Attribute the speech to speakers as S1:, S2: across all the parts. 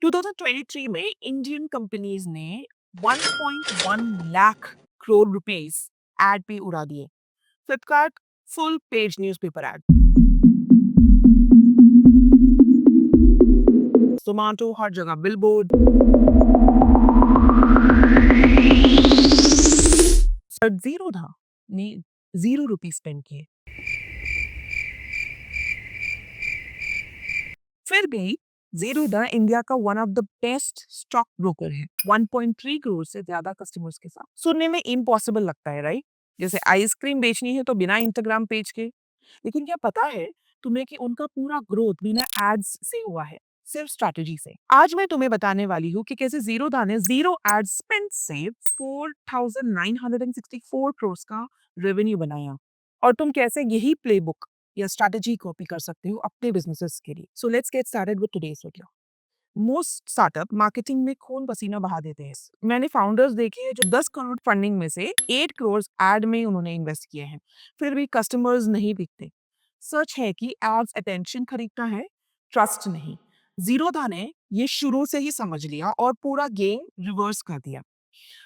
S1: 2023 में Indian companies ने 1.1 lakh crore rupees add पे उड़ा दिए। Flipkart full page newspaper ad, Zomato हर जगह बिलबोर्ड, जीरो था ने 0 रुपीस स्पेंड किए। फिर भी जीरो द इंडिया का one of the best stock broker है, 1.3 करोड़ से ज्यादा कस्टमर्स के साथ। सुनने में इम्पॉसिबल लगता है, राइट? जैसे आइसक्रीम बेचनी है तो बिना इंस्टाग्राम पेज के। लेकिन क्या पता है तुम्हें कि उनका पूरा ग्रोथ बिना एड्स से हुआ है, सिर्फ स्ट्रैटेजी से। आज मैं तुम्हें बताने वाली हूँ कि कैसे जीरो दा ने जीरो एड स्पेंड से 4,964 करोड़ का रेवेन्यू बनाया, और तुम कैसे यही प्लेबुक या स्ट्रैटेजी कॉपी कर सकते हो अपने बिजनेसेस के लिए। So let's get started with today's video. Most startup marketing में खून पसीना बहा देते हैं। मैंने फाउंडर्स देखे हैं जो 10 करोड़ फंडिंग में से 8 करोड़ एड में उन्होंने इन्वेस्ट किए हैं, फिर भी कस्टमर्स नहीं दिखते। सच है कि एड्स अटेंशन खरीदता है, ट्रस्ट नहीं। जीरोधा ने ये शुरू से ही समझ लिया और पूरा गेम रिवर्स कर दिया।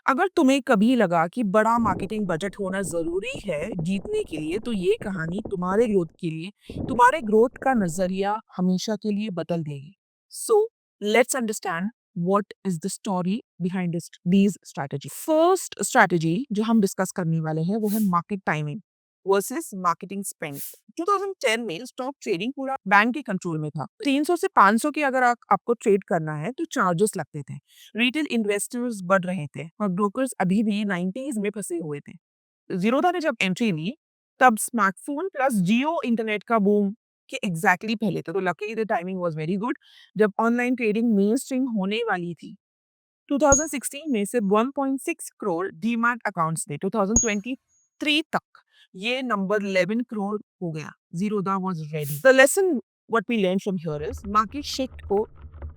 S1: अगर तुम्हें कभी लगा कि बड़ा मार्केटिंग बजट होना जरूरी है जीतने के लिए, तो ये कहानी तुम्हारे ग्रोथ के लिए, तुम्हारे ग्रोथ का नजरिया हमेशा के लिए बदल देगी। So let's understand what is the story behind these strategy. First strategy जो हम डिस्कस करने वाले हैं वो है market timing versus marketing spend. 2010 में स्टॉक ट्रेडिंग पूरा बैंक के कंट्रोल में था। 300 से 500 की अगर आपको ट्रेड करना है तो चार्जेस लगते थे। रिटेल इन्वेस्टर्स बढ़ रहे थे और ब्रोकर्स अभी भी 90s में फंसे हुए थे। जीरोधा ने जब एंट्री ली तब स्मार्टफोन प्लस जियो इंटरनेट का बूम के एग्जैक्टली पहले थे, तो luckily the timing was very good जब ऑनलाइन ट्रेडिंग मेन स्ट्रीम होने वाली थी। 2016 में से 1.6 करोड़ डीमैट अकाउंट्स थे। 2023 तक ये नंबर 11 करोड़ हो गया। Zerodha was ready. The lesson what we learn from here is market shift को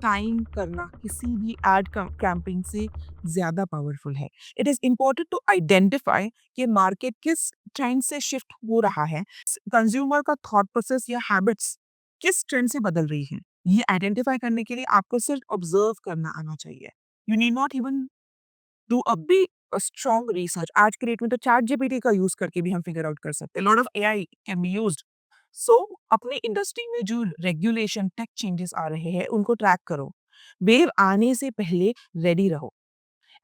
S1: टाइम करना किसी भी एड कैंपेन से ज्यादा पावरफुल है। It is important to identify कि मार्केट किस ट्रेंड से शिफ्ट हो रहा है, कंज्यूमर का थॉट प्रोसेस या हैबिट्स किस ट्रेंड से बदल रही है। ये आइडेंटिफाई करने के लिए आपको सिर्फ ऑब्जर्व करना आना चाहिए। You need not even do a big strong research. आज के डेट में तो चैट जीपीटी का यूज करके भी हम फिगर आउट कर सकते हैं। Lot of AI can be used. So अपने इंडस्ट्री में जो रेगुलेशन टेक चेंजेस आ रहे हैं उनको ट्रैक करो। वेव आने से पहले रेडी रहो।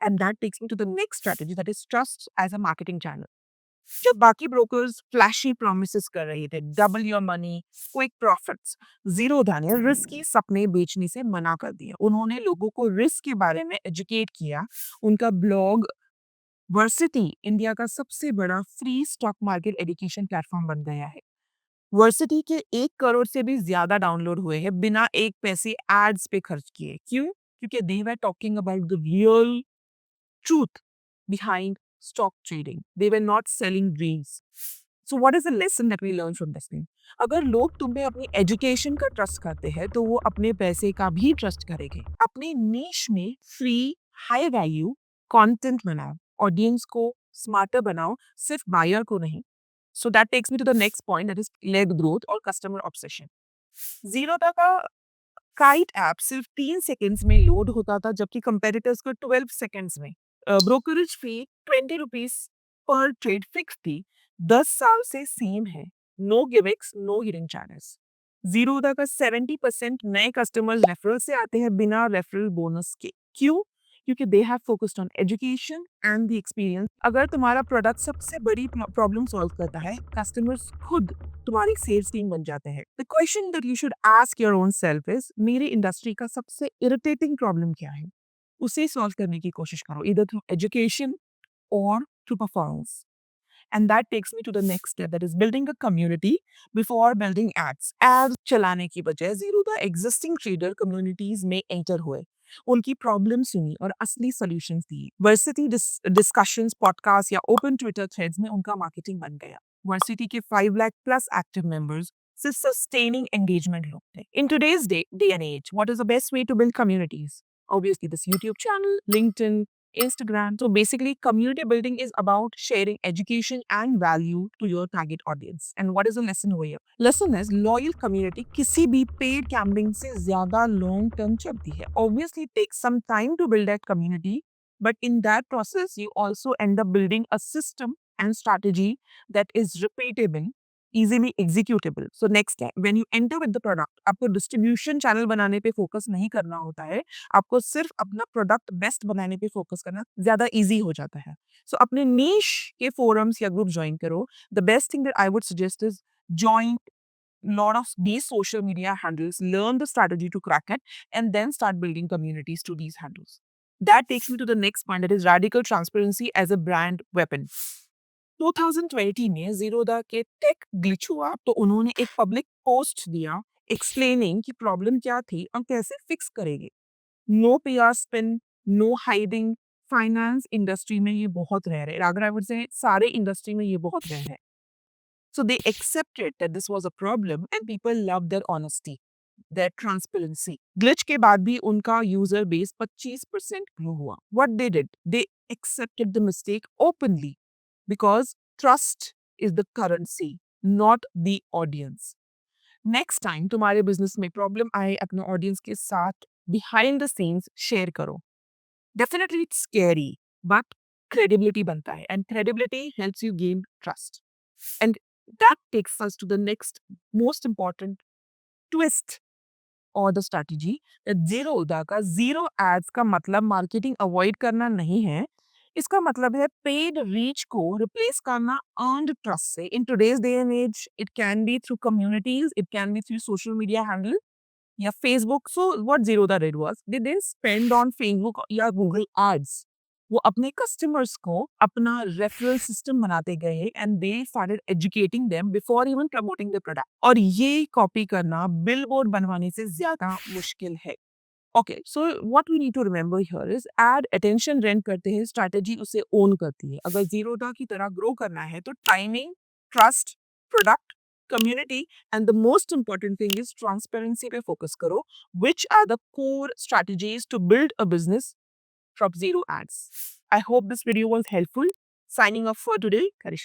S1: And that takes me to the next strategy, that is trust as a marketing channel. जब बाकी ब्रोकर्स फ्लैशी प्रोमिसेस कर रहे थे, double your money, quick profits, Zerodha ने रिस्की सपने बेचने से मना कर दिया। उन्होंने लोगों को रिस्क के बारे में एजुकेट किया। उनका ब्लॉग वर्सिटी इंडिया का सबसे बड़ा free stock market education platform बन गया है। वर्सिटी के 1 करोड़ से भी ज्यादा डाउनलोड हुए हैं बिना एक पैसे एड्स पे खर्च किए। क्यों? क्योंकि they were talking about the real truth behind stock trading. They were not selling dreams. So what is the lesson that we learn from this thing? अगर लोग तुम्हें अपनी एजुकेशन का ट्रस्ट करते हैं तो वो अपने पैसे का भी ट्रस्ट करेंगे। अपने नीश में फ्री हाई वैल्यू कंटेंट बनाओ, ऑडियंस को स्मार्टर बनाओ, सिर्फ बायर को नहीं। So that takes me to the next point, that is led growth और कस्टमर ऑब्सेशन। जीरोधा का काइट ऐप सिर्फ 3 सेकंड्स में लोड होता था जबकि कंपेटिटर्स को 12 सेकंड्स में। ब्रोकरेज फी 20 रुपीज पर ट्रेड फिक्स थी, 10 साल से सेम है। No gimmicks, no hidden charges. Zerodha का 70% नए कस्टमर्स रेफरल से आते हैं बिना रेफरल बोनस के। क्यों? क्योंकि they have focused on education and the experience. अगर तुम्हारा प्रोडक्ट सबसे बड़ी प्रॉब्लम सॉल्व करता है, कस्टमर्स खुद तुम्हारी सेल्स टीम बन जाते हैं। The question that you should ask your own self is, मेरी इंडस्ट्री का सबसे इरिटेटिंग प्रॉब्लम क्या है? उसे सॉल्व करने की कोशिश करो, इधर थ्रू एजुकेशन और through performance. And that takes me to the next step, that is building a community before building ads. Ads चलाने की बजाय zero the existing trader communities में एंटर हुए, उनकी प्रॉब्लम सुनी और असली सॉल्यूशंस दिए। वर्सिटी डिस्कशंस, पॉडकास्ट या ओपन ट्विटर थ्रेड्स में उनका मार्केटिंग बन गया। वर्सिटी के 5 लाख प्लस एक्टिव मेंबर्स से सस्टेनिंग एंगेजमेंट लोग थे। In today's day and age, what is the best way to build communities? Obviously, this YouTube channel, LinkedIn, Instagram. So basically, community building is about sharing education and value to your target audience. And what is the lesson over here? Lesson is loyal community किसी भी paid campaign से ज़्यादा long term चलती है. Obviously, it takes some time to build that community, but in that process, you also end up building a system and strategy that is repeatable, easily executable. So next time, when you enter with the product, आपको distribution channel बनाने पे focus नहीं करना होता है. आपको सिर्फ अपना प्रोडक्ट बेस्ट बनाने पे फोकस करना ज़्यादा ईजी हो जाता है. सो अपने नीश के फोरम्स या ग्रुप ज्वाइन करो. The best thing that I would suggest is join lot of these social media handles, learn the strategy to crack it, and then start building communities to these handles. That takes me to the next point, that is radical transparency as a brand weapon. 2020 में ज़ीरोदा के take glitch हुआ तो उन्होंने एक public post दिया explaining कि problem क्या थी और कैसे फिक्स करेंगे. No PR spin, no hiding. Finance industry में ये बहुत रेयर है. अगर आई वुड से सारे इंडस्ट्री में ये बहुत रेयर है. So they accepted that this was a problem and people loved their honesty, their transparency. Glitch के बाद भी उनका user base 25% grow हुआ. What they did, they accepted the mistake openly because trust is the currency, not the audience. Next time तुम्हारे business में problem आए अपने audience के साथ बिहाइंड द सीन्स शेयर करो. Definitely it's scary but credibility बनता है and credibility helps you gain trust. And that takes us to the next most important twist और द स्ट्रैटेजी. ज़ीरोदा का ज़ीरो एड्स का मतलब मार्केटिंग अवॉइड करना नहीं है. इसका मतलब है पेड रीच को रिप्लेस करना अर्न्ड ट्रस्ट से. In today's day and age it can be through communities, it can be through social media handle या Facebook. So what Zerodha did was they didn't spend on Facebook या Google ads. वो अपने customers को अपना referral system बनाते गए and they started educating them before even promoting the product. और ये कॉपी करना बिलबोर्ड बनवाने से ज्यादा मुश्किल है. Okay, so what we need to remember here is ad attention rent करते हैं, स्ट्रैटेजी उसे ओन करती है. अगर ज़ीरोदा की तरह ग्रो करना है तो timing, trust, product, community and the most important thing is transparency पे फोकस करो, which are the core strategies to build a business from zero ads. I hope this video was helpful. Signing off for today, Karishma.